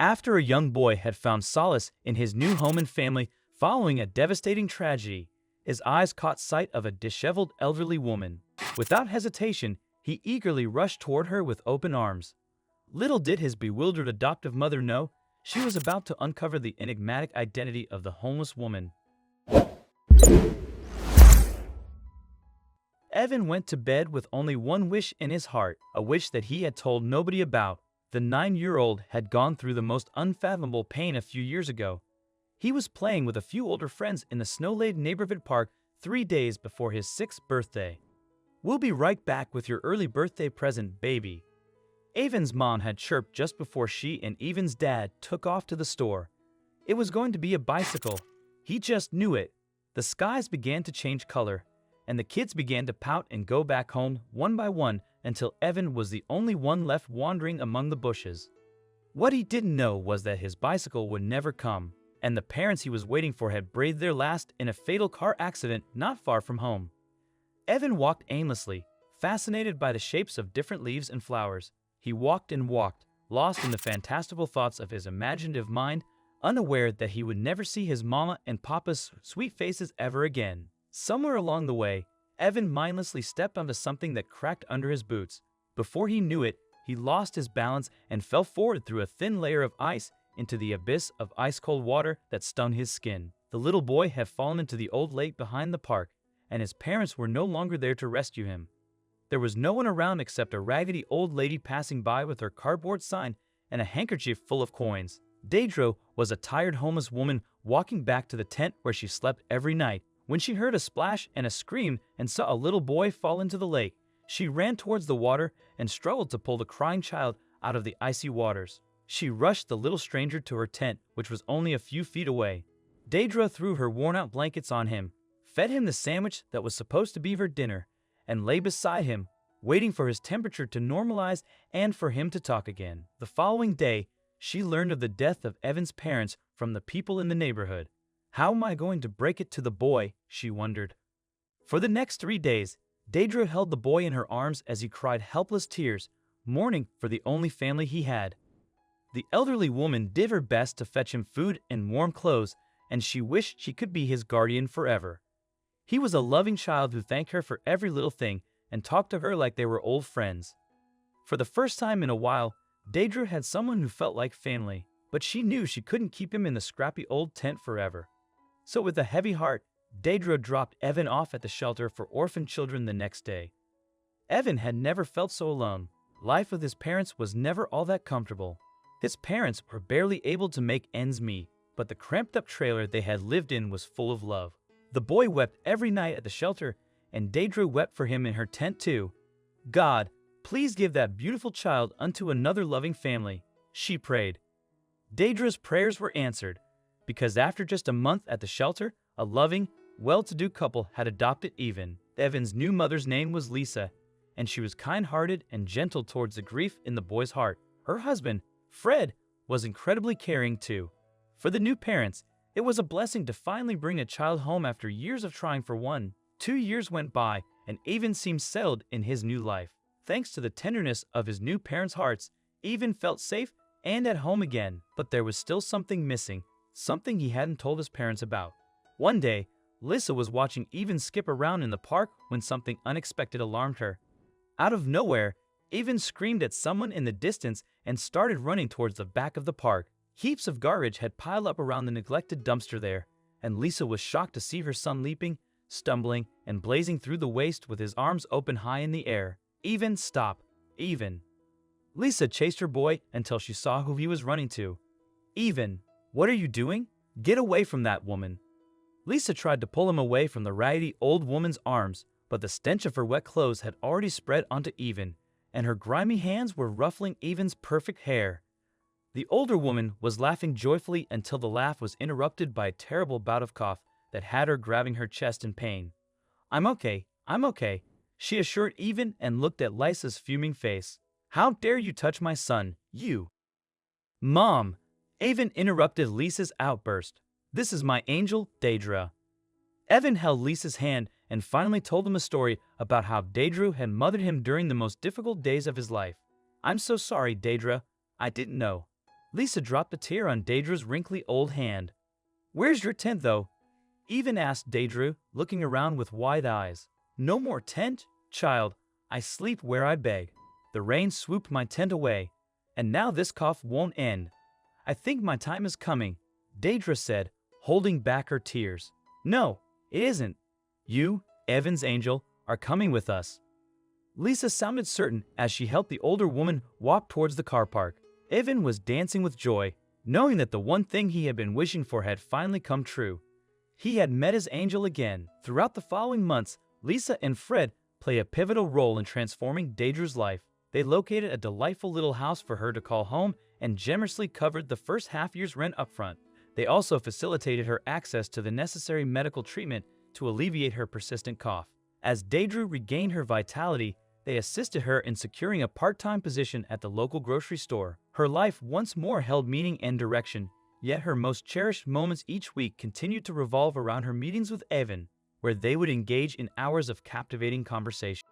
After a young boy had found solace in his new home and family following a devastating tragedy, his eyes caught sight of a disheveled elderly woman. Without hesitation, he eagerly rushed toward her with open arms. Little did his bewildered adoptive mother know, she was about to uncover the enigmatic identity of the homeless woman. Evan went to bed with only one wish in his heart, a wish that he had told nobody about. The 9-year-old had gone through the most unfathomable pain a few years ago. He was playing with a few older friends in the snow-laden neighborhood park 3 days before his 6th birthday. "We'll be right back with your early birthday present, baby," Evan's mom had chirped just before she and Evan's dad took off to the store. It was going to be a bicycle. He just knew it. The skies began to change color, and the kids began to pout and go back home one by one until Evan was the only one left wandering among the bushes. What he didn't know was that his bicycle would never come, and the parents he was waiting for had breathed their last in a fatal car accident not far from home. Evan walked aimlessly, fascinated by the shapes of different leaves and flowers. He walked and walked, lost in the fantastical thoughts of his imaginative mind, unaware that he would never see his mama and papa's sweet faces ever again. Somewhere along the way, Evan mindlessly stepped onto something that cracked under his boots. Before he knew it, he lost his balance and fell forward through a thin layer of ice into the abyss of ice-cold water that stung his skin. The little boy had fallen into the old lake behind the park, and his parents were no longer there to rescue him. There was no one around except a raggedy old lady passing by with her cardboard sign and a handkerchief full of coins. Deidre was a tired homeless woman walking back to the tent where she slept every night. When she heard a splash and a scream and saw a little boy fall into the lake, she ran towards the water and struggled to pull the crying child out of the icy waters. She rushed the little stranger to her tent, which was only a few feet away. Deidre threw her worn-out blankets on him, fed him the sandwich that was supposed to be her dinner, and lay beside him, waiting for his temperature to normalize and for him to talk again. The following day, she learned of the death of Evan's parents from the people in the neighborhood. How am I going to break it to the boy? She wondered. For the next 3 days, Deidre held the boy in her arms as he cried helpless tears, mourning for the only family he had. The elderly woman did her best to fetch him food and warm clothes, and she wished she could be his guardian forever. He was a loving child who thanked her for every little thing and talked to her like they were old friends. For the first time in a while, Deidre had someone who felt like family, but she knew she couldn't keep him in the scrappy old tent forever. So with a heavy heart, Deidre dropped Evan off at the shelter for orphan children the next day. Evan had never felt so alone. Life with his parents was never all that comfortable. His parents were barely able to make ends meet, but the cramped-up trailer they had lived in was full of love. The boy wept every night at the shelter, and Deidre wept for him in her tent too. "God, please give that beautiful child unto another loving family," she prayed. Deidre's prayers were answered, because after just a month at the shelter, a loving, well-to-do couple had adopted Evan. Evan's new mother's name was Lisa, and she was kind-hearted and gentle towards the grief in the boy's heart. Her husband, Fred, was incredibly caring too. For the new parents, it was a blessing to finally bring a child home after years of trying for one. 2 years went by, and Evan seemed settled in his new life. Thanks to the tenderness of his new parents' hearts, Evan felt safe and at home again. But there was still something missing, something he hadn't told his parents about. One day, Lisa was watching Evan skip around in the park when something unexpected alarmed her. Out of nowhere, Evan screamed at someone in the distance and started running towards the back of the park. Heaps of garbage had piled up around the neglected dumpster there, and Lisa was shocked to see her son leaping, stumbling, and blazing through the waste with his arms open high in the air. "Evan, stop! Evan!" Lisa chased her boy until she saw who he was running to. "Evan, what are you doing? Get away from that woman!" Lisa tried to pull him away from the raggedy old woman's arms, but the stench of her wet clothes had already spread onto Evan, and her grimy hands were ruffling Evan's perfect hair. The older woman was laughing joyfully until the laugh was interrupted by a terrible bout of cough that had her grabbing her chest in pain. I'm okay, she assured Evan and looked at Lisa's fuming face. "How dare you touch my son, you!" "Mom!" Evan interrupted Lisa's outburst. "This is my angel, Deidre." Evan held Lisa's hand and finally told him a story about how Deidre had mothered him during the most difficult days of his life. "I'm so sorry, Deidre. I didn't know." Lisa dropped a tear on Daedra's wrinkly old hand. "Where's your tent, though?" Even asked Daedra, looking around with wide eyes. "No more tent, child. I sleep where I beg. The rain swooped my tent away, and now this cough won't end. I think my time is coming," Daedra said, holding back her tears. "No, it isn't. You, Evan's angel, are coming with us." Lisa sounded certain as she helped the older woman walk towards the car park. Evan was dancing with joy, knowing that the one thing he had been wishing for had finally come true. He had met his angel again. Throughout the following months, Lisa and Fred play a pivotal role in transforming Daedra's life. They located a delightful little house for her to call home and generously covered the first half-year's rent upfront. They also facilitated her access to the necessary medical treatment to alleviate her persistent cough. As Daedra regained her vitality, they assisted her in securing a part-time position at the local grocery store. Her life once more held meaning and direction, yet her most cherished moments each week continued to revolve around her meetings with Evan, where they would engage in hours of captivating conversation.